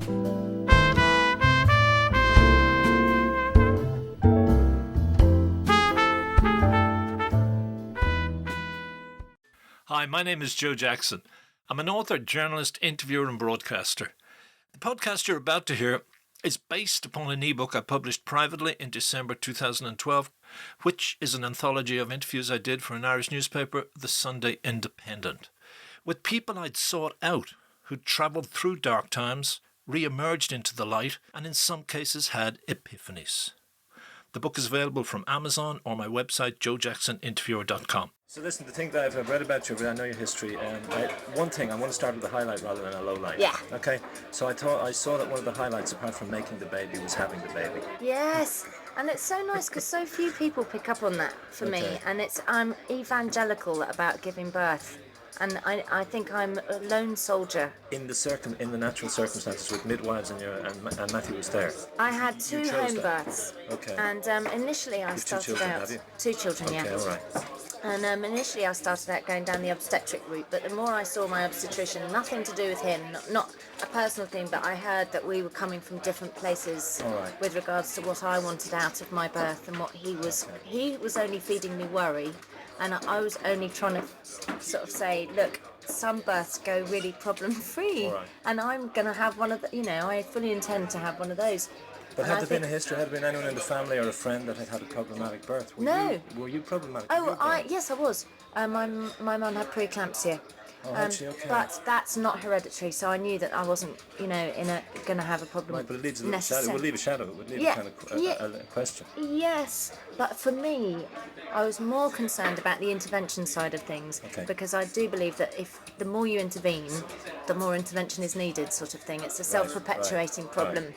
Hi, my name is Joe Jackson. I'm an author, journalist, interviewer and broadcaster. The podcast you're about to hear is based upon an ebook I published privately in December 2012, which is an anthology of interviews I did for an Irish newspaper, the Sunday Independent, with people I'd sought out who'd travelled through dark times, re-emerged into the light, and in some cases had epiphanies. The book is available from Amazon or my website, joejacksoninterviewer.com. So listen, the thing that I've read about you, I know your history. One thing, I want to start with a highlight rather than a low light. Yeah. Okay. So I saw that one of the highlights, apart from making the baby, was having the baby. Yes, and it's so nice because so few people pick up on that for me, and I'm evangelical about giving birth. And I think I'm a lone soldier. In the natural circumstances with midwives and Matthew was there. I had two home births. Okay. And initially I started out. Have you? 2 children, okay, yeah. All right. And initially I started out going down the obstetric route, but the more I saw my obstetrician, nothing to do with him, not a personal thing, but I heard that we were coming from different places with regards to what I wanted out of my birth and what he was. He was only feeding me worry. And I was only trying to sort of say, look, some births go really problem-free. Right. And I'm going to have one of the, I fully intend to have one of those. But had there been a history, had there been anyone in the family or a friend that had a problematic birth? Were you problematic? Yes, I was. My mum had preeclampsia. Had she? Okay. But that's not hereditary, so I knew that I wasn't, going to have a problem. Right, but it leaves a shadow. It would leave a shadow. It would leave a kind of a question. Yes, but for me, I was more concerned about the intervention side of things, because I do believe that if the more you intervene, the more intervention is needed, sort of thing. It's a self-perpetuating problem. Right.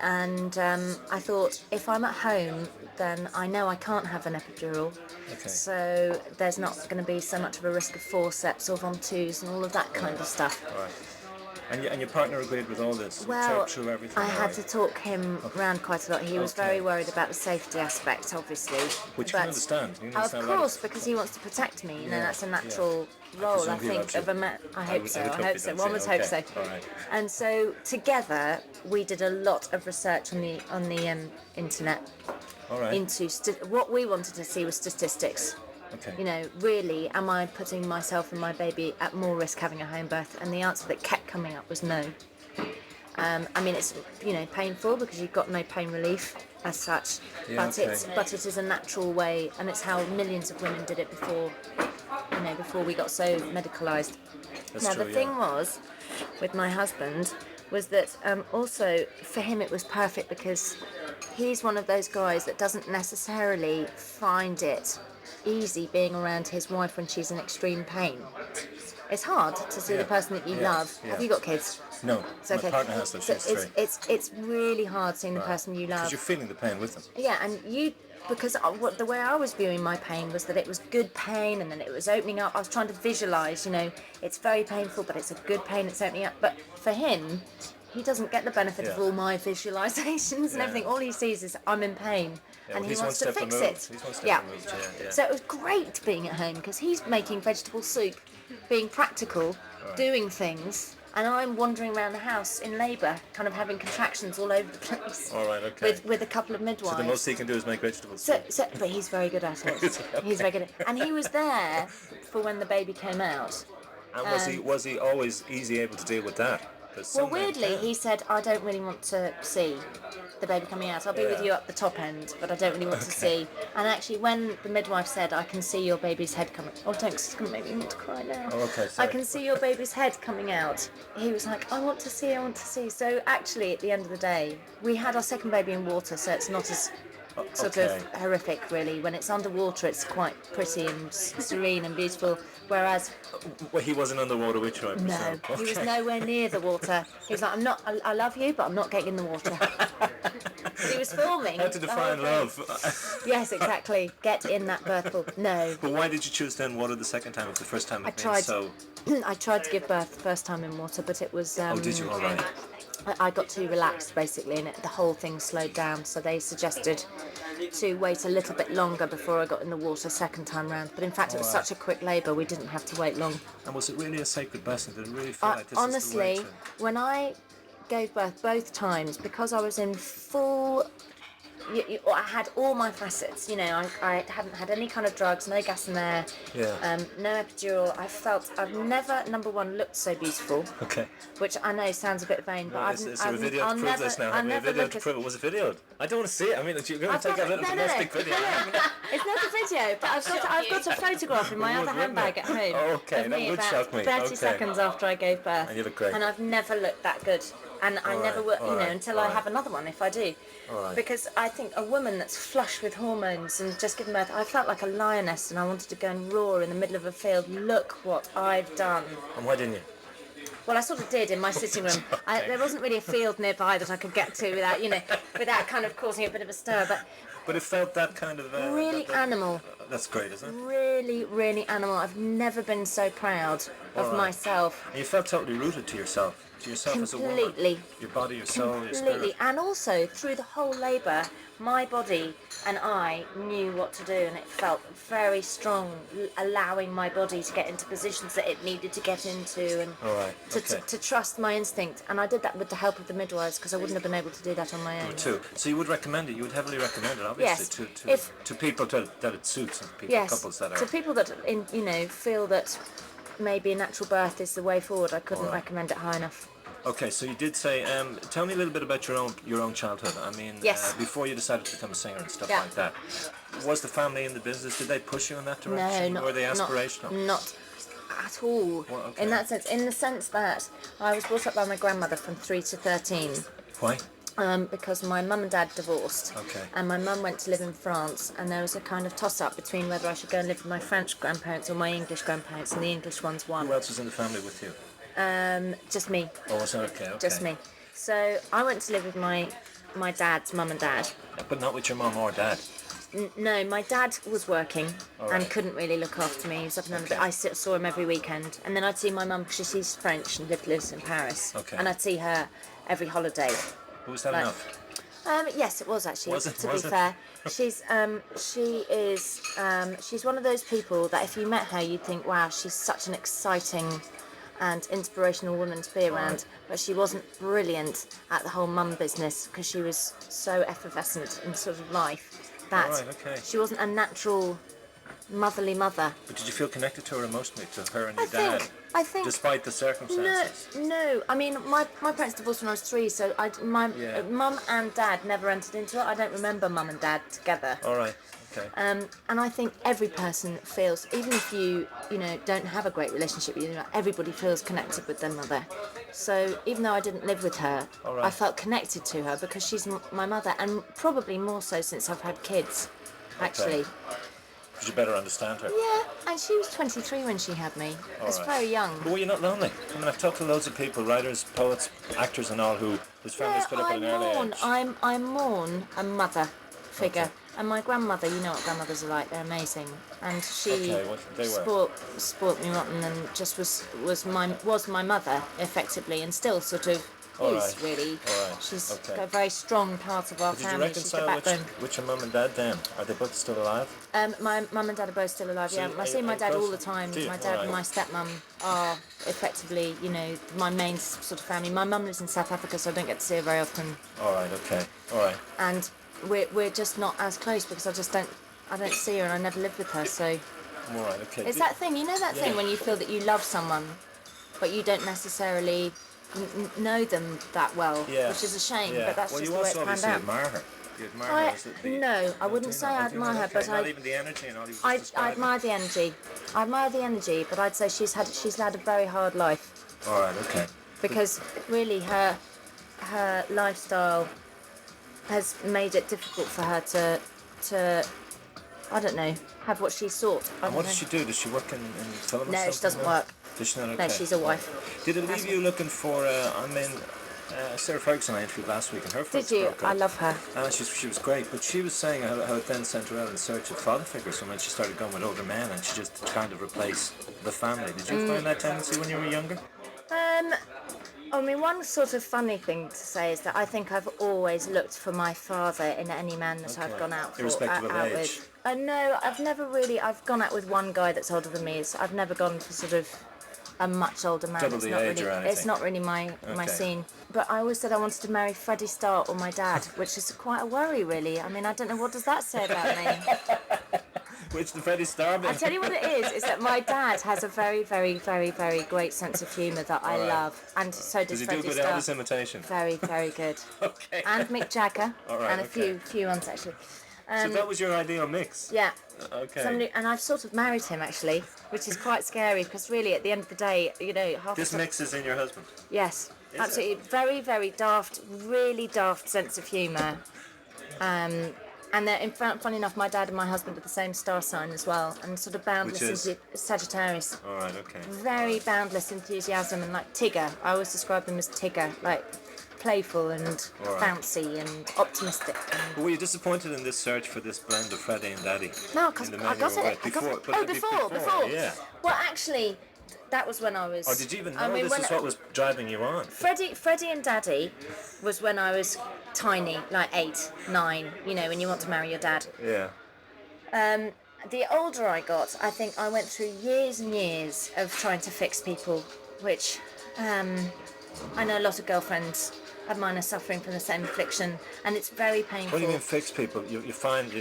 And I thought, if I'm at home, then I know I can't have an epidural. Okay. So there's not going to be so much of a risk of forceps or Von-2s and all of that kind of stuff. Right. And your partner agreed with all this? Well, through everything, I had to talk him around quite a lot. He was very worried about the safety aspect, obviously. Which you can understand. Of course, because he wants to protect me. That's a natural role, I think, of a man. I hope so. One would hope so. All right. And so together, we did a lot of research on the internet. All right. Into what we wanted to see was statistics. Okay. Really, am I putting myself and my baby at more risk having a home birth? And the answer that kept coming up was no. It's painful because you've got no pain relief as such, but it is a natural way, and it's how millions of women did it before we got so medicalised. The thing was, with my husband, was that also for him it was perfect because he's one of those guys that doesn't necessarily find it easy being around his wife when she's in extreme pain. It's hard to see the person that you love. Have you got kids? No, my partner has them. It's really hard seeing the person you love. Because you're feeling the pain with them. Yeah, and because the way I was viewing my pain was that it was good pain, and then it was opening up. I was trying to visualise, it's very painful, but it's a good pain. It's opening up. But for him, he doesn't get the benefit of all my visualisations and everything. All he sees is I'm in pain. Yeah, and he wants to fix it. So it was great being at home because he's making vegetable soup, being practical, doing things, and I'm wandering around the house in labour, kind of having contractions all over the place. All right, okay. With a couple of midwives. So the most he can do is make vegetable soup. But he's very good at it. He's very good at it. And he was there for when the baby came out. And was he always able to deal with that? Well, weirdly, he said, I don't really want to see the baby coming out. I'll be with you at the top end, but I don't really want to see. And actually, when the midwife said, I can see your baby's head coming... Oh, don't, it's going to make me want to cry now. Oh, okay, sorry. I can see your baby's head coming out. He was like, I want to see. So actually, at the end of the day, we had our second baby in water, so it's not as... sort of horrific, really. When it's underwater, it's quite pretty and serene and beautiful, whereas... Well, he wasn't underwater with you, I presume. No, he was nowhere near the water. He was like, I love you, but I'm not getting in the water. But he was filming. How to define love. Yes, exactly. Get in that birth pool. No. But why did you choose then water the second time if the first time I tried to give birth the first time in water, but it was... oh, did you? All right. I got too relaxed, basically, and the whole thing slowed down, so they suggested to wait a little bit longer before I got in the water second time round. But in fact, it was such a quick labour, we didn't have to wait long. And was it really a sacred blessing? Did it really feel like this honestly, is the way to... when I gave birth both times because I was in full. I had all my facets, I hadn't had any kind of drugs, no gas in there, no epidural. I've never, number one, looked so beautiful. Okay. Which I know sounds a bit vain, but Is there a video to prove this now? Have we a video to prove it? Was it videoed? I don't want to see it. I mean, you're going to take a little domestic video. It's not a video, but I've got a photograph in my other handbag at home. Oh, okay, that would shock me. 30 seconds after I gave birth. And you look great. And I've never looked that good. And I never will, until I have another one, if I do. Because I think a woman that's flush with hormones and just given birth, I felt like a lioness and I wanted to go and roar in the middle of a field. Look what I've done. And why didn't you? Well, I sort of did in my sitting room. There wasn't really a field nearby that I could get to without kind of causing a bit of a stir. But it felt that kind of... really animal. That's great, isn't it? Really, really animal. I've never been so proud of myself. And you felt totally rooted to yourself as a woman. Completely. Your body, your soul, your spirit. Completely. And also, through the whole labour, my body and I knew what to do, and it felt very strong, allowing my body to get into positions that it needed to get into, and to trust my instinct. And I did that with the help of the midwives, because I wouldn't have been able to do that on my own. Too. So you would recommend it? You would heavily recommend it, obviously, to people that it suits, and couples that are... to people that feel that maybe a natural birth is the way forward. I couldn't recommend it high enough. Okay, so you did say, tell me a little bit about your own childhood. I mean, before you decided to become a singer and stuff like that, was the family in the business? Did they push you in that direction? No, were they aspirational? Not at all. Well, okay. In the sense that I was brought up by my grandmother from 3 to 13. Why? Because my mum and dad divorced, and my mum went to live in France, and there was a kind of toss-up between whether I should go and live with my French grandparents or my English grandparents, and the English ones won. Who else was in the family with you? Just me. Oh, was okay. Just me. So I went to live with my dad's mum and dad. But not with your mum or dad? No, my dad was working and couldn't really look after me. He was up and under, I saw him every weekend. And then I'd see my mum, because she's French and lives in Paris. Okay. And I'd see her every holiday. Was that enough? Yes, it was actually. Was it? To be fair, she's one of those people that if you met her, you'd think, wow, she's such an exciting and inspirational woman to be around. But she wasn't brilliant at the whole mum business, because she was so effervescent in sort of life that she wasn't a natural motherly mother. But did you feel connected to her emotionally, to her and your dad? I think, despite the circumstances. No. I mean, my parents divorced when I was 3, so my mum and dad never entered into it. I don't remember mum and dad together. All right. Okay. And I think every person feels, even if you don't have a great relationship with everybody feels connected with their mother. So even though I didn't live with her, I felt connected to her because she's my mother, and probably more so since I've had kids, actually. Did you better understand her? Yeah, and she was 23 when she had me. It's very young. But were you not lonely? I mean, I've talked to loads of people, writers, poets, actors and all, whose families split up at an early age. I mourn a mother figure. Okay. And my grandmother, you know what grandmothers are like, they're amazing. And she spoilt me rotten and just was my mother, effectively, and still sort of is, really. She's got a very strong part of our family. Did you reconcile with your mum and dad then? Are they both still alive? My mum and dad are both still alive, yeah. I see my dad all the time. My dad and my stepmum are effectively, my main sort of family. My mum lives in South Africa, so I don't get to see her very often. All right. And we're just not as close because I don't see her and I never lived with her, so... All right, okay. It's that thing, thing when you feel that you love someone, but you don't necessarily know them that well, which is a shame, but that's just the way it panned out. Well, you also obviously admire her. You admire her. No, I wouldn't say I admire her, but not even the energy and all you I admire the energy. I admire the energy, but I'd say she's had a very hard life. All right, okay. Because really her lifestyle has made it difficult for her to I don't know, have what she sought. And what does she do? Does she work in film or something? No, she doesn't work. Does she not? Okay. No, she's a wife. Did it leave you looking for, Sarah Ferguson I interviewed last week, and her first Did you? I love her. She was great, but she was saying how it then sent her out in search of father figures when she started going with older men, and she just kind of replaced the family. Did you find that tendency when you were younger? I mean, one sort of funny thing to say is that I think I've always looked for my father in any man that I've gone out irrespective of age. No, I've never really. I've gone out with one guy that's older than me. I've never gone for sort of a much older man. Double the age or anything. It's not really my scene. But I always said I wanted to marry Freddie Starr or my dad, which is quite a worry, really. I mean, I don't know, what does that say about me? Which the Freddie Starr bit? I tell you what it is that my dad has a very, very, very, very great sense of humour that I love, and so does Freddie Starr. Does he do good Elvis imitation? Very, very good. Okay. And Mick Jagger, and a okay. few ones actually. So that was your ideal mix? Yeah. Okay. And I've sort of married him actually, which is quite scary because really at the end of the day, you know, this mix is in your husband? Yes, absolutely. Very, very daft, really daft sense of humour. And in fact, funny enough, my dad and my husband are the same star sign as well, and sort of boundless Sagittarius. All right, okay. Very boundless enthusiasm, and like Tigger. I always describe them as Tigger, like playful and bouncy and optimistic. Were you disappointed in this search for this blend of Freddie and Daddy? No, because I got it. Before. Yeah. Well, actually, that was when I was... Oh, did you even know this is what was driving you on? Freddie and Daddy was when I was tiny, like 8, 9, you know, when you want to marry your dad. Yeah. The older I got, I think I went through years and years of trying to fix people, which I know a lot of girlfriends of mine are suffering from the same affliction, and it's very painful. What do you mean fix people? You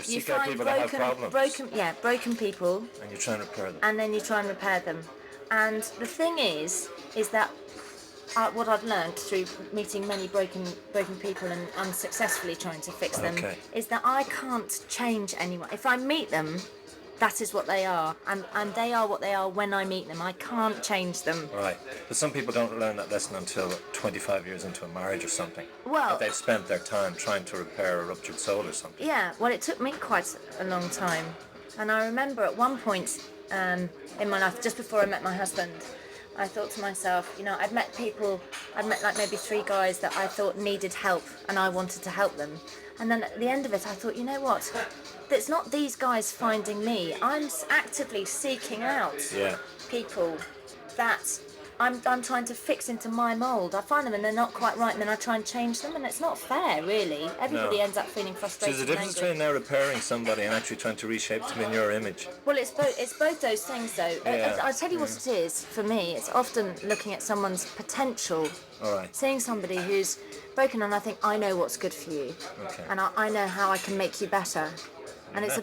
seek out people that have problems. Broken people. And you're trying to repair them. And then you try and repair them. And the thing is that what I've learned through meeting many broken people and unsuccessfully trying to fix them is that I can't change anyone. If I meet them, that is what they are, and they are what they are when I meet them. I can't change them. Right. But some people don't learn that lesson until 25 years into a marriage or something. Well... That they've spent their time trying to repair a ruptured soul or something. Yeah, well, it took me quite a long time. And I remember at one point in my life, just before I met my husband, I thought to myself, you know, I'd met like maybe 3 guys that I thought needed help, and I wanted to help them. And then at the end of it, I thought, you know what? It's not these guys finding me. I'm actively seeking out people that I'm trying to fix into my mould. I find them and they're not quite right, and then I try and change them, and it's not fair, really. Everybody ends up feeling frustrated. So there's a difference between now repairing somebody and actually trying to reshape them in your image. Well, it's both those things, though. I'll tell you what it is, for me. It's often looking at someone's potential. All right. Seeing somebody who's broken, and I think, I know what's good for you. Okay. And I know how I can make you better. And it's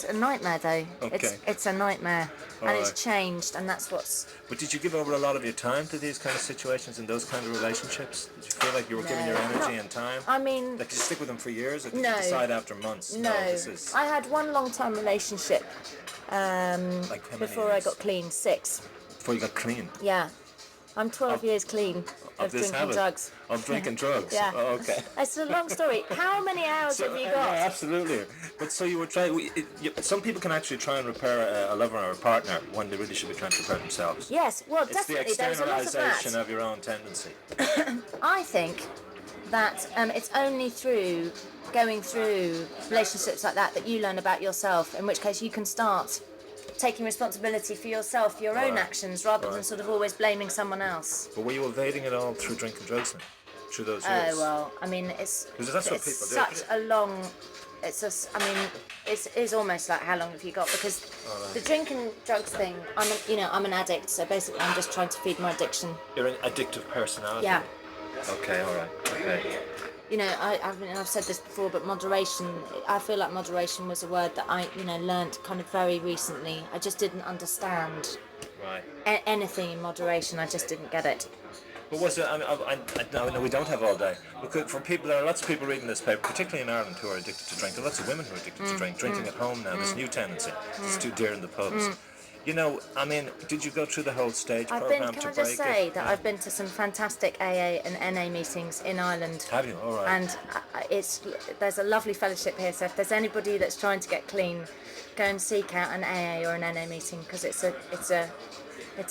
a nightmare though. Okay. It's a nightmare, and it's changed, and that's what's. But did you give over a lot of your time to these kind of situations and those kind of relationships? Did you feel like you were giving your energy and time? I mean, like, did you stick with them for years, or did you decide after months? No, I had one long-time relationship. Like how many before years? I got clean, 6. Before you got clean? Yeah. I'm 12 years clean of drinking drugs. Of drinking drugs? Yeah. Oh, okay. It's a long story. How many hours have you got? Yeah, absolutely. But so you were trying... some people can actually try and repair a lover or a partner when they really should be trying to repair themselves. Yes, well, definitely. There's a lot of that. It's the externalisation of your own tendency. I think that it's only through going through relationships like that you learn about yourself, in which case you can start taking responsibility for yourself, your own actions, rather than sort of always blaming someone else. But were you evading it all through drinking drugs then? Through those years? Oh, well, I mean, it's such a long... it is almost like how long have you got? Because the drinking drugs thing, I'm an addict, so basically I'm just trying to feed my addiction. You're an addictive personality? Yeah. Okay, all right. Okay. You know, I've said this before, but moderation, I feel like moderation was a word that I, learnt kind of very recently. I just didn't understand anything in moderation. I just didn't get it. But was it, I know we don't have all day. There are lots of people reading this paper, particularly in Ireland, who are addicted to drink. There are lots of women who are addicted to drink. Drinking at home now, this new tendency. It's too dear in the pubs. You know, I mean, did you go through the whole stage program to break it? Can I just say that I've been to some fantastic AA and NA meetings in Ireland. Have you? All right. And there's a lovely fellowship here, so if there's anybody that's trying to get clean, go and seek out an AA or an NA meeting, because it's a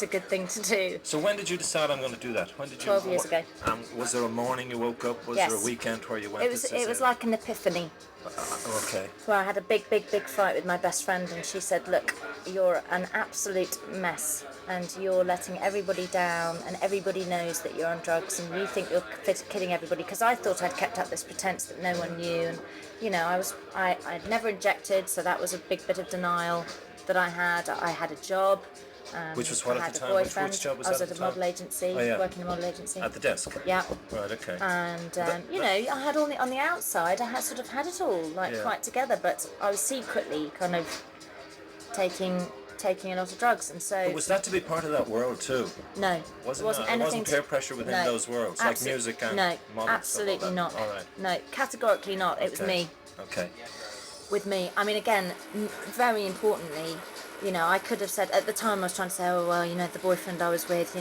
good thing to do. So when did you decide I'm going to do that? 12 years ago. Was there a morning you woke up? Was there a weekend where you went? It was like an epiphany. Okay. Well, I had a big fight with my best friend, and she said, look, you're an absolute mess, and you're letting everybody down, and everybody knows that you're on drugs, and you think you're kidding everybody, because I thought I'd kept up this pretense that no one knew, and I'd never injected, so that was a big bit of denial that I had. I had a job. Which was what I at had the a time? boyfriend. Which job was I was that at at a the time? model agency, Oh, yeah. working in a model agency. At the desk? Yeah. Right, okay. And I had on the outside, I had sort of had it all quite together, but I was secretly kind of taking a lot of drugs, and so. But was that to be part of that world too? No, it wasn't There anything. wasn't peer pressure within those worlds, like music and no, models, absolutely stuff like not. that. All right. No, categorically not. It was me. Okay. With me. I mean, again, very importantly, I could have said at the time I was trying to say, oh well, the boyfriend I was with,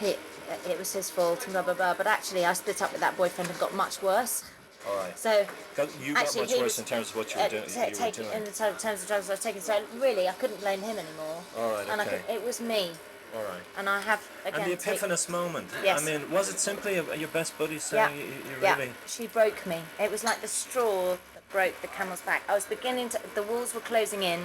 it was his fault and blah blah blah. But actually, I split up with that boyfriend and got much worse. All right. So you got much worse in terms of what you were doing. In the terms of drugs I was taking. So really, I couldn't blame him anymore. All right. And okay. it was me. All right. And I have again. And the epiphanous moment. Yes. I mean, was it simply your best buddy saying you really? Yeah. She broke me. It was like the straw that broke the camel's back. I was beginning to. The walls were closing in.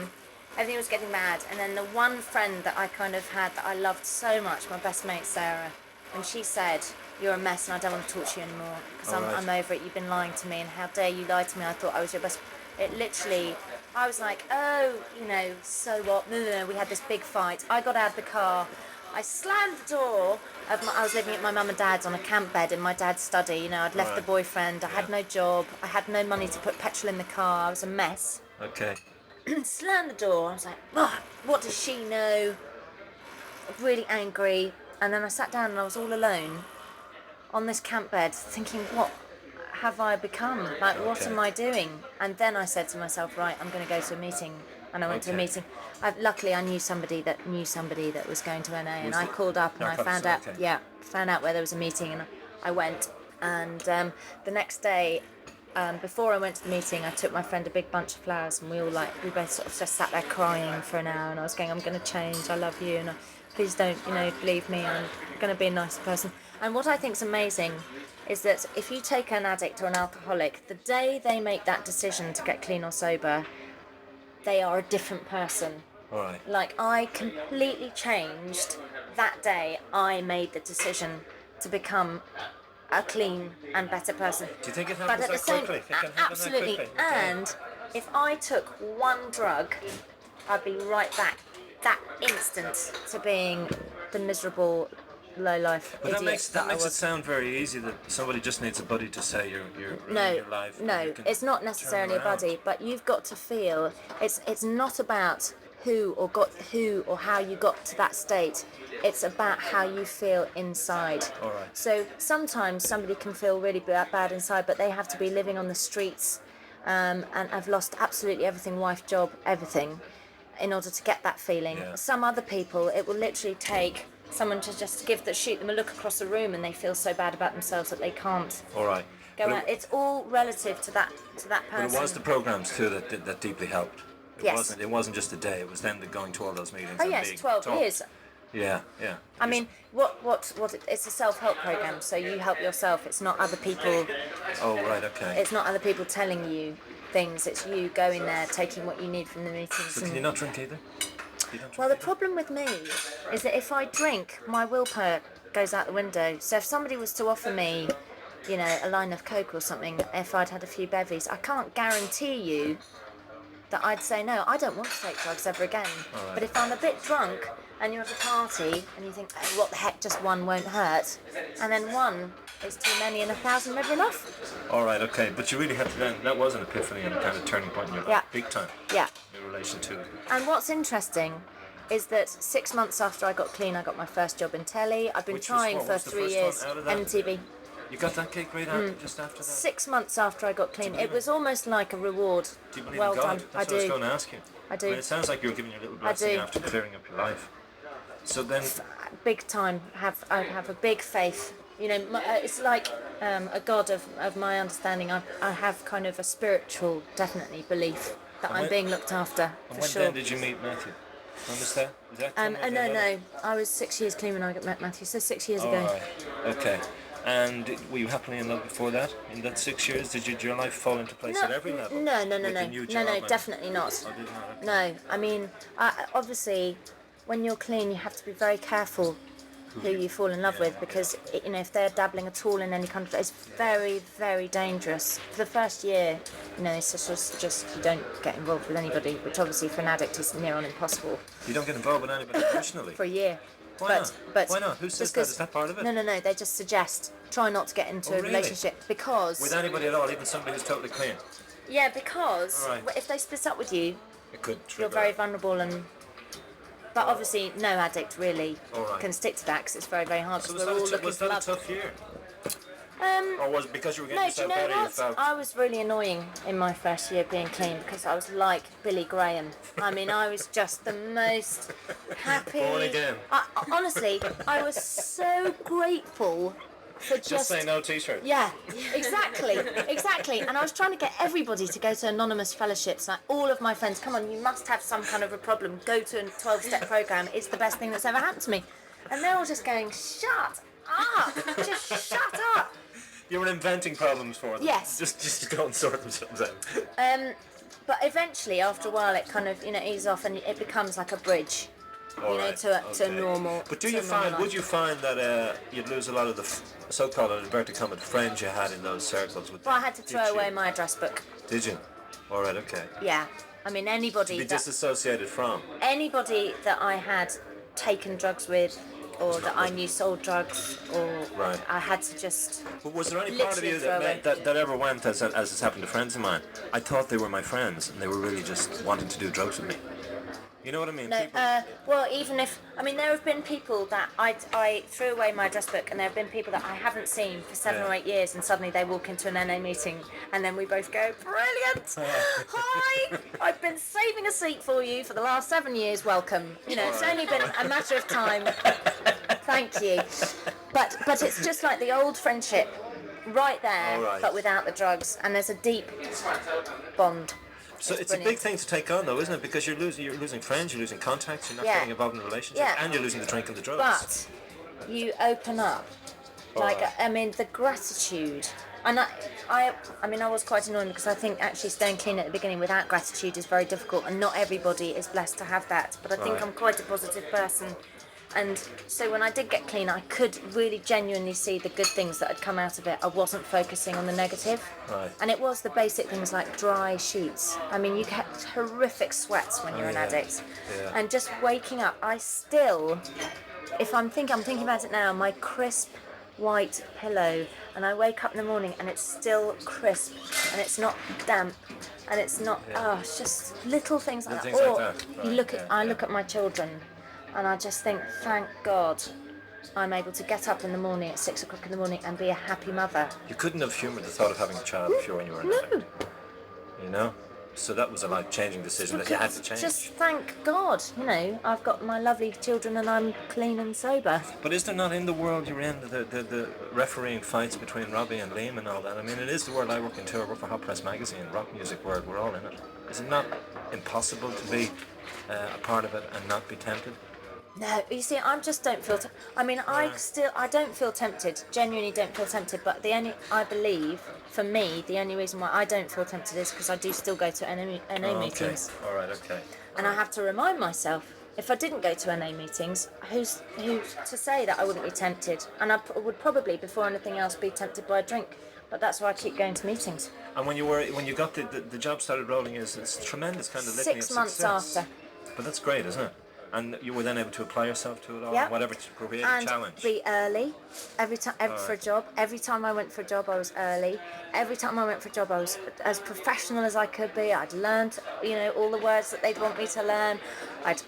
Everything was getting mad. And then the one friend that I kind of had that I loved so much, my best mate Sarah, when she said, "You're a mess and I don't want to talk to you anymore because I'm over it. You've been lying to me and how dare you lie to me? I thought I was your best." It literally, I was like, oh, so what? No. We had this big fight. I got out of the car. I slammed the door. I was living at my mum and dad's on a camp bed in my dad's study. I'd left the boyfriend. I had no job. I had no money to put petrol in the car. I was a mess. Okay. Slammed the door. I was like, oh, what does she know? Really angry. And then I sat down and I was all alone on this camp bed thinking, what have I become? What am I doing? And then I said to myself, right, I'm going to go to a meeting. And I went to a meeting. Luckily, I knew somebody that was going to NA, and I called up and I found out where there was a meeting, and I went. And the next day, before I went to the meeting, I took my friend a big bunch of flowers, and we both sort of just sat there crying for an hour. And I was going, I'm going to change. I love you, and please don't, leave me. I'm going to be a nice person. And what I think is amazing is that if you take an addict or an alcoholic, the day they make that decision to get clean or sober, they are a different person. All right. Like, I completely changed that day. I made the decision to become a clean and better person. Do you think it happens that quickly? Absolutely. And if I took one drug, I'd be right back that instant to being the miserable low-life but idiot that makes it sound very easy that somebody just needs a buddy to say you're ruining your life. No, it's not necessarily a buddy, but you've got to feel it's not about who or how you got to that state. It's about how you feel inside. All right. So sometimes somebody can feel really bad inside, but they have to be living on the streets and have lost absolutely everything, wife, job, everything, in order to get that feeling. Yeah. Some other people, it will literally take someone to just shoot them a look across the room, and they feel so bad about themselves that they can't All right. go out. It's all relative to that person. But it was the programs too that deeply helped. Yes. It wasn't just a day. It was then going to all those meetings. Oh and yes, being 12 taught. years. Yeah. I mean, it's a self-help program, so you help yourself. It's not other people. Oh right, okay. It's not other people telling you things. It's you going there, taking what you need from the meetings. So can you not drink either? Well, the problem with me is that if I drink, my willpower goes out the window. So if somebody was to offer me, a line of Coke or something, if I'd had a few bevies, I can't guarantee you that I'd say no. I don't want to take drugs ever again. Right. But if I'm a bit drunk and you're at a party and you think, oh, what the heck, just one won't hurt, and then one is too many and 1,000 never enough. All right, okay. But you really had to then. That was an epiphany and a kind of turning point in your life, big time. Yeah. In relation to it. And what's interesting is that 6 months after I got clean, I got my first job in telly. I've been trying for 3 years in TV. You got that gig right after, just after that? 6 months after I got clean. It was almost like a reward. Do you believe well in God? done. That's I what do. I was going to ask you. I do. I mean, it sounds like you're giving your little blessing after clearing up your life. So then... Big time. I have a big faith. It's like a God of my understanding. I have kind of a spiritual, definitely, belief that I'm being looked after, for when sure. then did you meet Matthew? When was that? Was that No. I was 6 years clean when I met Matthew, so 6 years ago. Right. Okay. And were you happily in love before that? In that 6 years, did your life fall into place at every level? No, definitely not. Oh, did not? Okay. No, I mean, obviously, when you're clean, you have to be very careful who you fall in love with, because if they're dabbling at all in any kind of, it's very, very dangerous. For the first year, it's just you don't get involved with anybody, which obviously for an addict is near on impossible. You don't get involved with anybody emotionally? For a year. Why not? But why not? Who says that? Is that part of it? No. They just suggest try not to get into a relationship because. With anybody at all, even somebody who's totally clean. Yeah, because if they split up with you, it could you're very vulnerable and. But obviously, no addict really can stick to that because it's very, very hard. So we're all looking was for that love. a tough year? Or was it because you were getting yourself do you know better? what? You felt... I was really annoying in my first year being clean because I was like Billy Graham. I mean, I was just the most happy. Born again. Honestly, I was so grateful for just say no t-shirt. Yeah, exactly. And I was trying to get everybody to go to anonymous fellowships. Like all of my friends, come on, you must have some kind of a problem. Go to a 12-step program. It's the best thing that's ever happened to me. And they're all just going, shut up, just shut up. You were inventing problems for them. Yes. Just to go and sort themselves out. But eventually, after a while, it kind of eases off, and it becomes like a bridge. To normal. But would you find that you'd lose a lot of the so-called inverted commas friends you had in those circles? Well, I had to throw away my address book. Did you? All right, okay. Yeah, I mean anybody. To be disassociated from. Anybody that I had taken drugs with, or that I knew sold drugs, or I had to just. But was there any part of you that ever went as has happened to friends of mine? I thought they were my friends, and they were really just wanting to do drugs with me. You know what I mean? No, well, even if... I mean, there have been people that I threw away my address book, and there have been people that I haven't seen for 7 or 8 years, and suddenly they walk into an NA meeting, and then we both go, brilliant! Hi! I've been saving a seat for you for the last 7 years, welcome. It's only been a matter of time. Thank you. But it's just like the old friendship, right there, but without the drugs, and there's a deep bond. So it's brilliant. A big thing to take on, though, isn't it? Because you're losing friends, you're losing contacts, you're not getting involved in a relationship, and you're losing the drink and the drugs. But you open up, I mean, the gratitude. And I was quite annoying because I think actually staying clean at the beginning without gratitude is very difficult, and not everybody is blessed to have that. But I think I'm quite a positive person. And so when I did get clean, I could really genuinely see the good things that had come out of it. I wasn't focusing on the negative. And it was the basic things like dry sheets. I mean, you get horrific sweats when you're an addict. Yeah. And just waking up, I still, if I'm thinking about it now, my crisp white pillow, and I wake up in the morning and it's still crisp and it's not damp and it's not, it's just little things like that. Or I look at my children. And I just think, thank God, I'm able to get up in the morning at 6 o'clock in the morning and be a happy mother. You couldn't have humoured the thought of having a child if you were an addict. So that was a life-changing decision that you had to change. Just thank God, I've got my lovely children and I'm clean and sober. But is there not in the world you're in the refereeing fights between Robbie and Liam and all that? I mean, it is the world I work in too. I work for Hot Press Magazine, rock music world. We're all in it. Is it not impossible to be a part of it and not be tempted? No, you see, I just don't feel. I don't feel tempted. Genuinely, don't feel tempted. But I believe, for me, the only reason why I don't feel tempted is because I do still go to NA meetings. All right, okay. And I have to remind myself, if I didn't go to NA meetings, who's to say that I wouldn't be tempted? And I would probably, before anything else, be tempted by a drink. But that's why I keep going to meetings. And when you got the job started rolling, it's a tremendous kind of litany of 6 months success. after. But that's great, isn't it? And you were then able to apply yourself to it all, whatever creative challenge. And be early every time for a job. Every time I went for a job, I was early. Every time I went for a job, I was as professional as I could be. I'd learned, all the words that they'd want me to learn. I'd,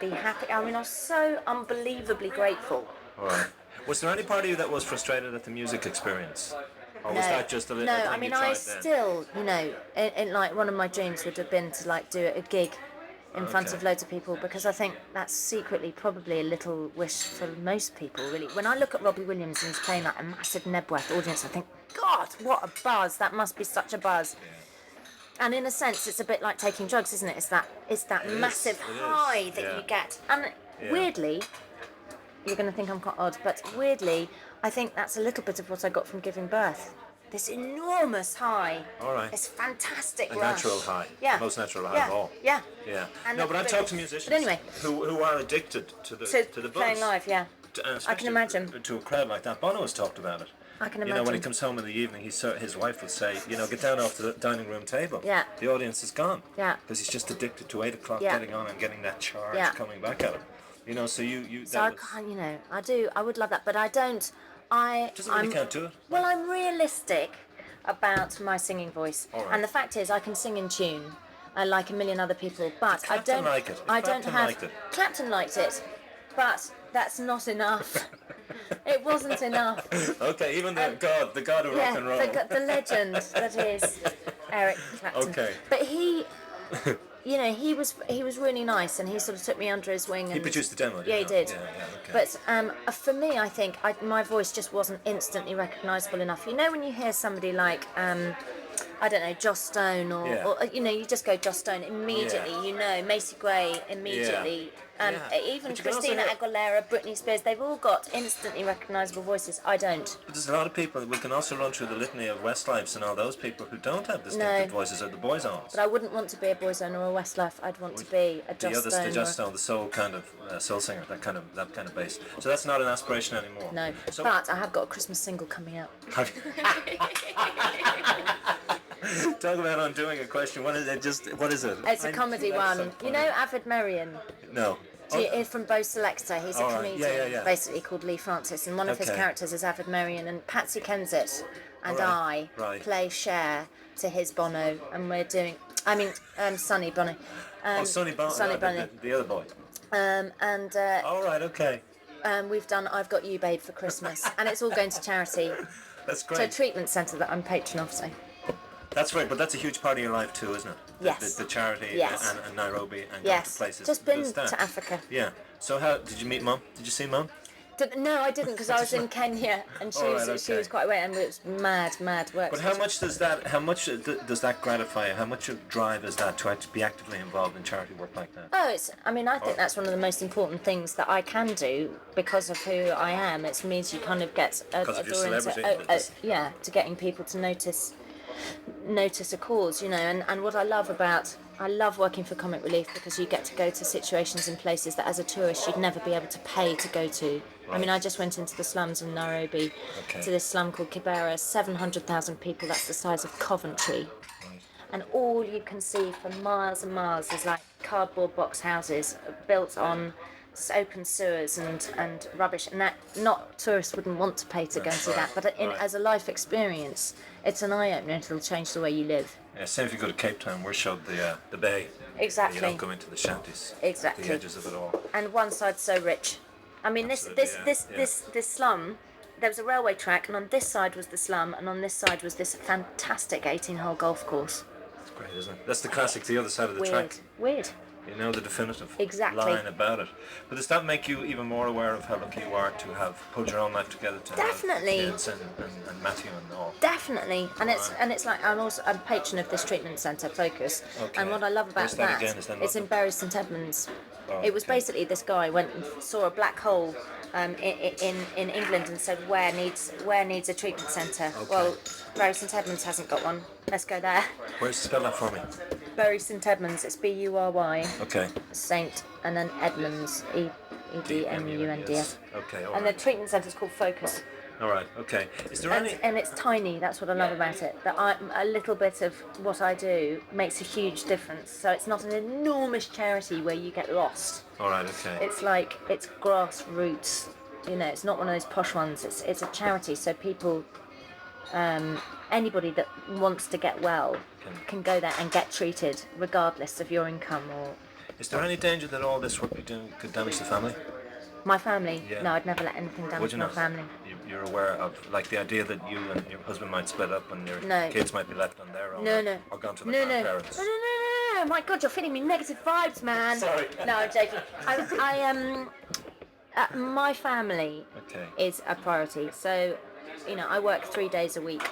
be happy. I mean, I was so unbelievably grateful. All right. Was there any part of you that was frustrated at the music experience? Or was that just a little thing I mean, you tried I still, in like one of my dreams would have been to like do a gig in front of loads of people, because I think that's secretly probably a little wish for most people, really. When I look at Robbie Williams and he's playing like a massive Nebworth audience, I think, God, what a buzz! That must be such a buzz. Yeah. And in a sense, it's a bit like taking drugs, isn't it? It's that massive high that you get. And weirdly, you're going to think I'm quite odd, but weirdly, I think that's a little bit of what I got from giving birth. This enormous high. All right. It's fantastic. A natural high. Yeah. The most natural high of all. Yeah. Yeah. And no, but I've talked to musicians but anyway, who are addicted to the book. Playing live, especially imagine. to a crowd like that. Bono has talked about it. I can You imagine. know, when he comes home in the evening, his wife will say, get down off the dining room table. Yeah. The audience is gone. Yeah. Because he's just addicted to 8 o'clock Yeah. getting on and getting that charge Yeah. coming back at him. So you. So I can't, I would love that, but I don't. Doesn't mean you can't do it. Well, I'm realistic about my singing voice, All right. and the fact is, I can sing in tune, like a million other people. But I Clapton don't. like it. I don't Clapton have. liked it. Clapton liked it, but that's not enough. It wasn't enough. Okay, even the god of rock and roll. The legend that is Eric Clapton. Okay. But he. He was really nice, and he sort of took me under his wing. And He produced the demo. Yeah, he did. Yeah, okay. But for me, I think my voice just wasn't instantly recognisable enough. You know, when you hear somebody like, I don't know, Joss Stone, or you just go Joss Stone immediately. Yeah. You know, Macy Gray immediately. Yeah. Even But you can also Christina hear- Aguilera, Britney Spears, they've all got instantly recognisable voices. I don't. But there's a lot of people. We can also run through the litany of Westlifes and all those people who don't have distinctive voices, or the Boyzones. But I wouldn't want to be a Boyzone or a Westlife. I'd want to be a Joss Stone. The Joss Stone, the soul kind of soul singer, that kind of bass. So that's not an aspiration anymore. No, So, but I have got a Christmas single coming out. talk about undoing a question. What is it? What is it? It's a comedy That's one. so funny. You know Avid Marion? No. He's from Bo Selector. He's a All right. comedian, Yeah. basically called Lee Francis, and one of his Okay. characters is Avid Marion, and Patsy Kensit and All I right. play Cher to his Bono, and we're doing. Sonny Bono. Sonny Bono. Sonny Bono. The other boy. All right. Okay. We've done I've Got You Babe for Christmas, and it's all going to charity. That's To a great. treatment centre that I'm patron of, so. That's right, but that's a huge part of your life too, isn't it? Yes. The charity Yes. and Nairobi and going to Yes, places. just been Does that. to Africa. Yeah. So how did you meet Mum? Did you see Mum? No, I didn't, because I was in Kenya, and she All right, was okay. quite away, and it was mad work. But how much does that gratify you? How much of drive is that to actually be actively involved in charity work like that? Oh, I think that's one of the most important things that I can do because of who I am. It means you kind of get Because of your celebrity. to getting people to notice a cause, and what I love working for Comic Relief, because you get to go to situations and places that as a tourist you'd never be able to pay to go to. I mean, I just went into the slums in Nairobi, to this slum called Kibera, 700,000 people, that's the size of Coventry. And all you can see for miles and miles is like cardboard box houses built on open sewers and rubbish, and that not tourists wouldn't want to pay to go and see that, but as a life experience, it's an eye-opener. It'll change the way you live. Yeah, same if you go to Cape Town, we're showed the bay. Exactly. You don't go into the shanties. Exactly. The edges of it all. And one side's so rich. I mean, this slum, there was a railway track, and on this side was the slum, and on this side was this fantastic 18-hole golf course. It's great, isn't it? That's the classic, the other side of the track. Weird. You know the definitive Exactly. line about it. But does that make you even more aware of how lucky you are to have put your own life together to Definitely. have kids and Matthew and all? Definitely, and it's like I'm patron of this treatment centre, Focus, Okay. and what I love about Where's that again? Is that it's in London? Bury St Edmunds. Oh, It was okay. basically this guy went and saw a black hole in England and said where needs a treatment centre. Okay. Well, Bury St Edmunds hasn't got one. Let's go there. Where's spell that for me? Bury St Edmunds. It's Bury Okay. Saint and then Edmunds, Edmunds. Okay, all And the right. treatment centre's called Focus. All right, okay. Is there any... And it's tiny. That's what I love about it. That a little bit of what I do makes a huge difference. So it's not an enormous charity where you get lost. All right, okay. It's like it's grassroots. It's not one of those posh ones. It's a charity. So people, anybody that wants to get well, can go there and get treated regardless of your income or. Is there any danger that all this work you're doing could damage the family? My family? Yeah. No, I'd never let anything Would damage you my not? family. You're aware of, like, the idea that you and your husband might split up and your No. kids might be left on their own? No. Or gone to the No. grandparents? No. My God, you're feeding me negative vibes, man. Sorry. No, I'm joking. My family Okay. is a priority. So, I work 3 days a week,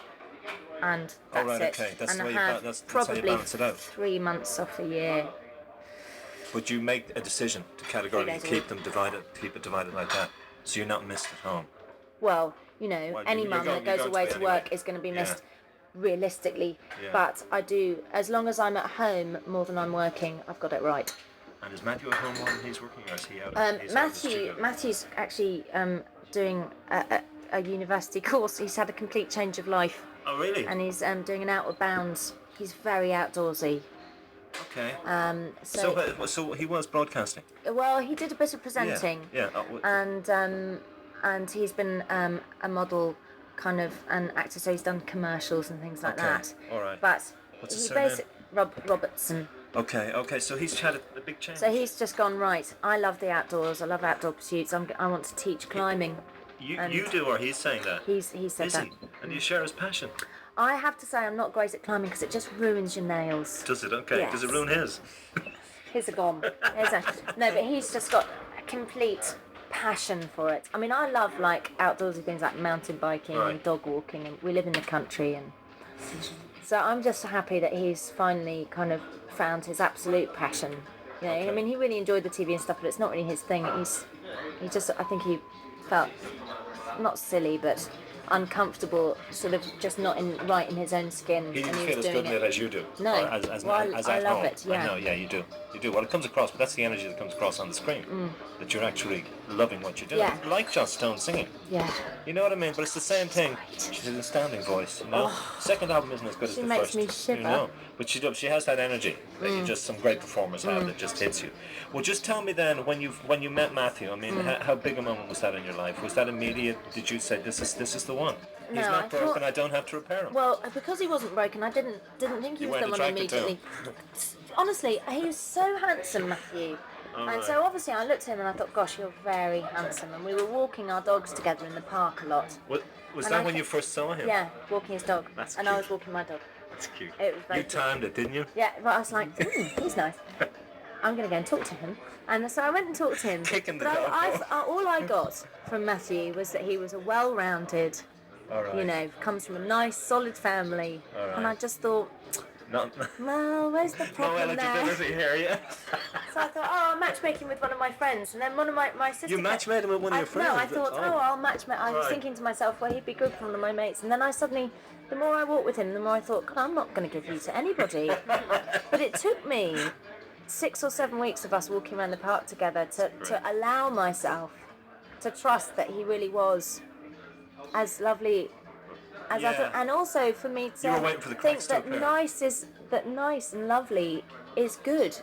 and that's Oh, right, it. okay. That's and the I way you have that's how you probably balance it out. 3 months off a year. Would you make a decision to 3 categorically days a keep it divided like that, so you're not missed at home? Well, Well, any you're mum going- that you're goes going away to to be work anyway. is going to be Yeah. missed realistically. Yeah. But I do, as long as I'm at home more than I'm working, I've got it right. And is Matthew at home while he's working, or is he out? He's out in the studio? Matthew's actually doing a university course. He's had a complete change of life. Oh, really? And he's doing an Outward Bounds. He's very outdoorsy. Okay. So he was broadcasting. well, he did a bit of presenting. Yeah. And he's been a model, kind of an actor. So he's done commercials and things like that. All right. But What's his he surname? Robertson. Okay. So he's had a big change. So he's just gone, right, I love the outdoors. I love outdoor pursuits. I want to teach climbing. You do, or he's saying that? He said Is that. he? And you share his passion? I have to say I'm not great at climbing because it just ruins your nails. Does it? Okay. Yes. Does it ruin his? His are gone. No, but he's just got a complete passion for it. I mean, I love like outdoorsy things like mountain biking Right. and dog walking, and we live in the country, and so I'm just happy that he's finally kind of found his absolute passion. You know, Okay. I mean, he really enjoyed the TV and stuff, but it's not really his thing. He just, I think he felt not silly, but uncomfortable, sort of just not right in his own skin. He didn't and feel as doing good in it as you do. No. Or as I at love home. it, yeah. I know, yeah, you do. Well, it comes across, but that's the energy that comes across on the screen. That you're actually loving what you're doing. Yeah. Like Joss Stone singing. Yeah. You know what I mean? But it's the same thing. She's an astounding voice, you know? Second album isn't as good as She the makes first. me shiver. You know? But she has that energy that you just, some great performers have that just hits you. Well, just tell me then, when you met Matthew, I mean, how big a moment was that in your life? Was that immediate? Did you say, this is the one? He's No, not I broken, thought- I don't have to repair him. Well, because he wasn't broken, I didn't think he You was the weren't one attracted to him? immediately. Honestly, he was so handsome, Matthew. And right. so obviously I looked at him and I thought, gosh, you're very handsome. And we were walking our dogs together in the park a lot. Was And that I when you kept- first saw him? Yeah, walking his dog. That's and I cute. was walking my dog. That's cute. It was very You cute. timed it, didn't you? Yeah, but I was like, he's nice. I'm going to go and talk to him. And so I went and talked to him. Kicking the but dog. all I got from Matthew was that he was a well-rounded, All right. you know, comes from a nice, solid family. All right. And I just thought, No, well, where's the no problem there? eligibility here, yeah. So I thought, I'm matchmaking with one of my friends. And then one of my sister... You matchmade him with one of your friends? No, I thought, I'll matchmate. I was Right. thinking to myself, well, he'd be good for one of my mates. And then I suddenly, the more I walked with him, the more I thought, God, I'm not going to give you to anybody. But it took me 6 or 7 weeks of us walking around the park together to allow myself to trust that he really was as lovely as I Yeah. thought, and also for me You were to waiting for the think cracks to that appear. nice and lovely is good.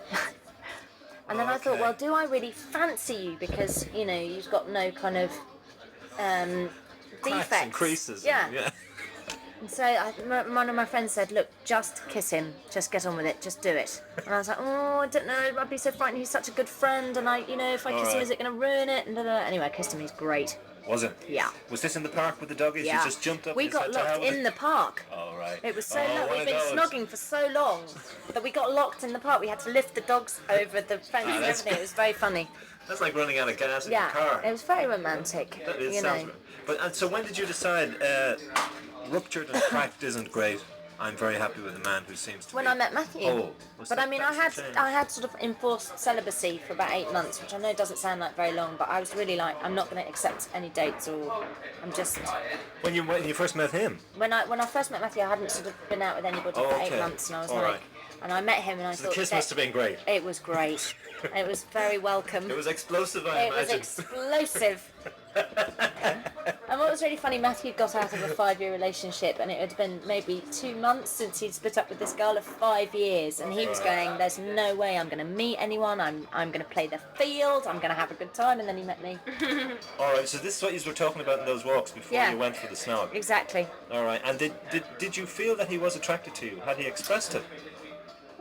And then I thought, Okay. well, do I really fancy you because you know you've got no kind of Cracks defects? and creases. Yeah. Yeah. And so one of my friends said, look, just kiss him, just get on with it, just do it. And I was like, oh, I don't know, I'd be so frightened. He's such a good friend, and if I kiss him, Alright. is it going to ruin it? And anyway, I kissed him. He's great. Was it? Yeah. Was this in the park with the doggies? Yeah. You just jumped up We and got said to locked hell with in it? the park. Oh, right. It was so Oh, long. one We've of been those. snogging for so long that we got locked in the park. We had to lift the dogs over the fence and that's everything. It was very funny. That's like running out of gas in Yeah, your car. it was very romantic. That is, you sounds know. good. But and so when did you decide ruptured and cracked isn't great? I'm very happy with a man who seems to When be... I met Matthew. Oh, But I mean, I had sort of enforced celibacy for about 8 months, which I know doesn't sound like very long, but I was really like, I'm not going to accept any dates, or I'm just. When you first met him? When I first met Matthew, I hadn't sort of been out with anybody Oh, for 8 okay. months, and I was All like, right. and I met him, and I So thought the kiss that- must have been great. It was great. It was very welcome. It was explosive, I It was imagine. explosive. And what was really funny, Matthew got out of a 5-year relationship, and it had been maybe 2 months since he'd split up with this girl of 5 years, and he was going, there's no way I'm going to meet anyone, I'm going to play the field, I'm going to have a good time, and then he met me. All right, so this is what you were talking about in those walks before Yeah. you went for the snog. Exactly. All right, and did you feel that he was attracted to you? Had he expressed it?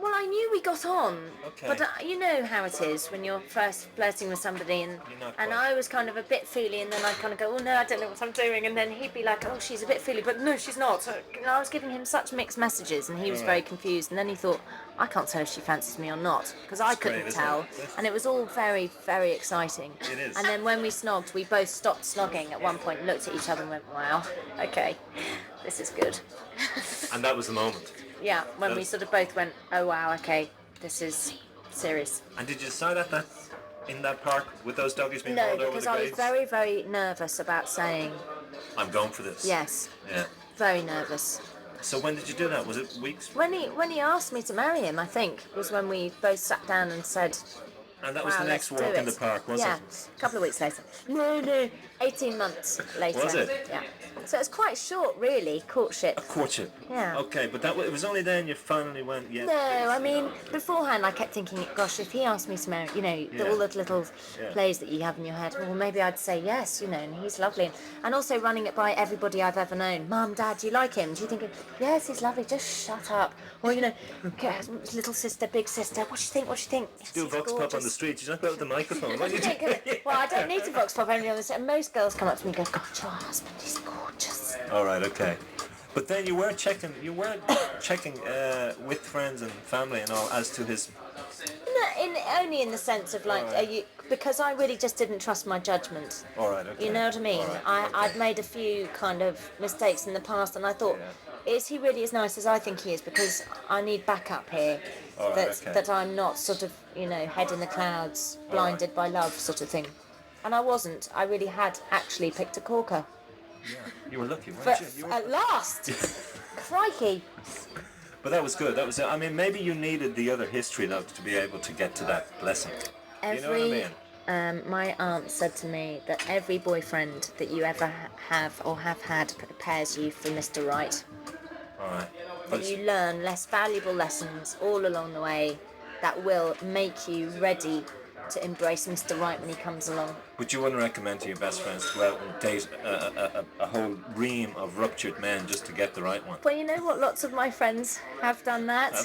Well, I knew we got on, Okay. but you know how it is when you're first flirting with somebody, and You're not and quite. I was kind of a bit feely, and then I'd kind of go, oh no, I don't know what I'm doing, and then he'd be like, oh, she's a bit feely, but no, she's not. So, you know, I was giving him such mixed messages, and he was very confused, and then he thought, I can't tell if she fancies me or not, because I It's great, couldn't isn't tell, it? and it was all very, very exciting. It is. And then when we snogged, we both stopped snogging at one point, looked at each other and went, wow, okay, this is good. And that was the moment. Yeah, when we That's- sort of both went, oh wow, okay, this is serious. And did you decide in that park with those doggies being No, hauled over because the I was gates? very, very nervous about saying I'm going for this. yes. Yeah. Very nervous. So when did you do that? Was it weeks? When he asked me to marry him, I think, was when we both sat down and said, And that was the next let's walk do in the it. park, was yeah, it? a couple of weeks later. No, 18 months later. Was it? Yeah. So it's quite short, really, courtship. A courtship. Yeah. Okay, but it was only then you finally went. Yeah. No, I mean, beforehand I kept thinking, gosh, if he asked me to marry, all the little plays that you have in your head, well, maybe I'd say yes, and he's lovely. And also running it by everybody I've ever known. Mum, Dad, do you like him? Do you think, yes, he's lovely, just shut up. Or, little sister, big sister, what do you think, what do you think? Yes, Do a he's vox pop on gorgeous. the street. You not go out with the microphone. What do you think? Well, I don't need to vox pop anybody on the street. Most girls come up to me and go, God, your husband is gorgeous. All right, okay. But then you were checking with friends and family and all as to his. No, only in the sense of because I really just didn't trust my judgment. All right, okay. You know what I mean? Right, I'd made a few kind of mistakes in the past, and I thought, is he really as nice as I think he is? Because I need backup here. All right, okay. That I'm not sort of, head in the clouds, blinded by love sort of thing. And I wasn't. I really had actually picked a corker. Yeah, you were lucky, weren't you? At last! Crikey! But that was good. That was. I mean, maybe you needed the other history though to be able to get to that blessing. You know what I mean? My aunt said to me that every boyfriend that you ever have or have had prepares you for Mr. Right. All right. That you learn less valuable lessons all along the way that will make you ready to embrace Mr. Right when he comes along. But you wouldn't recommend to your best friends to go out and date a whole ream of ruptured men just to get the right one? Well, you know what? Lots of my friends have done that.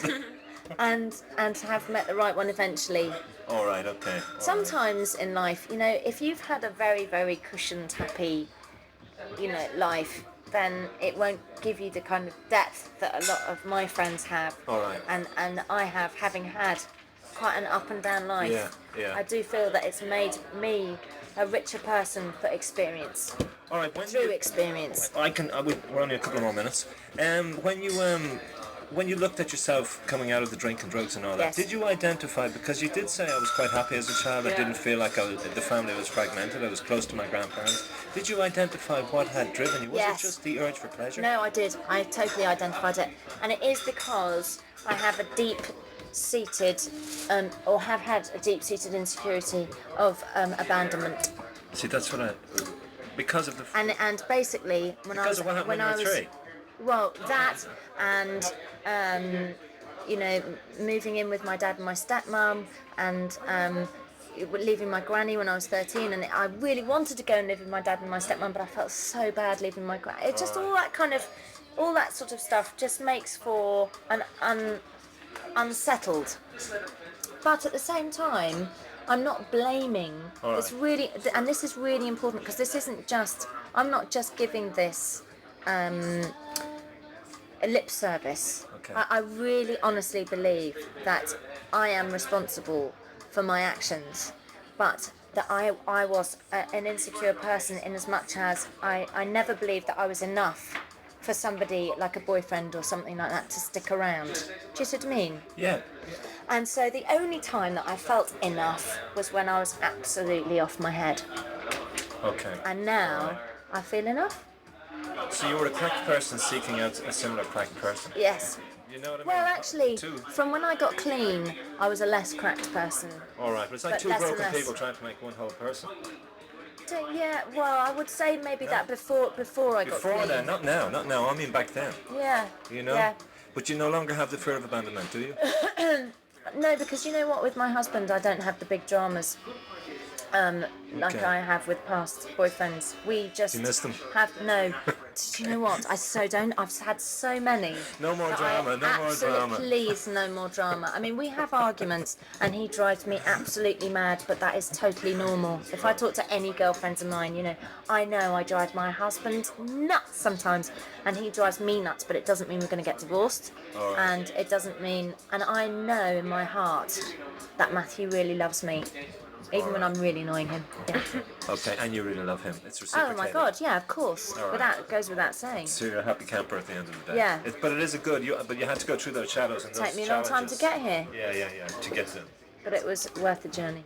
and have met the right one eventually. All right, okay. Sometimes in life, if you've had a very, very cushioned, happy, life, then it won't give you the kind of depth that a lot of my friends have. All right. And I have, having had quite an up and down life. Yeah. I do feel that it's made me a richer person for experience. All right. Through experience. We're only a couple more minutes. When you looked at yourself coming out of the drink and drugs and all that, did you identify, because you did say I was quite happy as a child, I didn't feel like the family was fragmented, I was close to my grandparents. Did you identify what had driven you? Was it just the urge for pleasure? No, I did. I totally identified it. And it is because I have a deep-seated, or have had a deep-seated insecurity of abandonment. See, that's what because of the... And basically, when I was... Because of what happened when I was... Well, that and, moving in with my dad and my stepmom and leaving my granny when I was 13, and I really wanted to go and live with my dad and my stepmom, but I felt so bad leaving my granny. It just all that sort of stuff just makes for an unsettled. But at the same time, I'm not blaming. Right. It's really, and this is really important, because this isn't just. I'm not just giving this a lip service. Okay. I really honestly believe that I am responsible for my actions, but that I was an insecure person in as much as I never believed that I was enough for somebody like a boyfriend or something like that to stick around. Do you see what I mean? Yeah. And so the only time that I felt enough was when I was absolutely off my head. Okay. And now I feel enough. So you were a cracked person seeking out a similar cracked person? Yes. You know what I mean? Well, actually, from when I got clean, I was a less cracked person. All right, but it's like two broken people trying to make one whole person. Yeah, well, I would say maybe that before I got clean. Before then, not now. I mean back then. Yeah. You know? Yeah. But you no longer have the fear of abandonment, do you? No, because you know what? With my husband, I don't have the big dramas. Like I have with past boyfriends. We just you missed them? No. Do you know what? I so don't. I've had so many. No more drama, no more drama. Please, no more drama. I mean, we have arguments, and he drives me absolutely mad, but that is totally normal. If I talk to any girlfriends of mine, I know I drive my husband nuts sometimes, and he drives me nuts, but it doesn't mean we're going to get divorced. Right. And it doesn't mean, and I know in my heart that Matthew really loves me. Even when I'm really annoying him. Yeah. Okay, and you really love him. It's reciprocated. Oh my God, yeah, of course. Right. Goes without saying. So you're a happy camper at the end of the day. Yeah. But it is but you had to go through those shadows and those Take me a long time to get here. Yeah, to get to them. But it was worth the journey.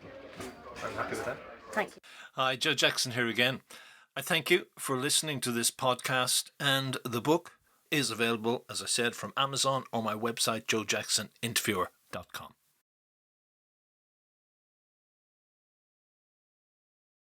I'm happy with that. Thank you. Hi, Joe Jackson here again. I thank you for listening to this podcast, and the book is available, as I said, from Amazon or my website, joejacksoninterviewer.com.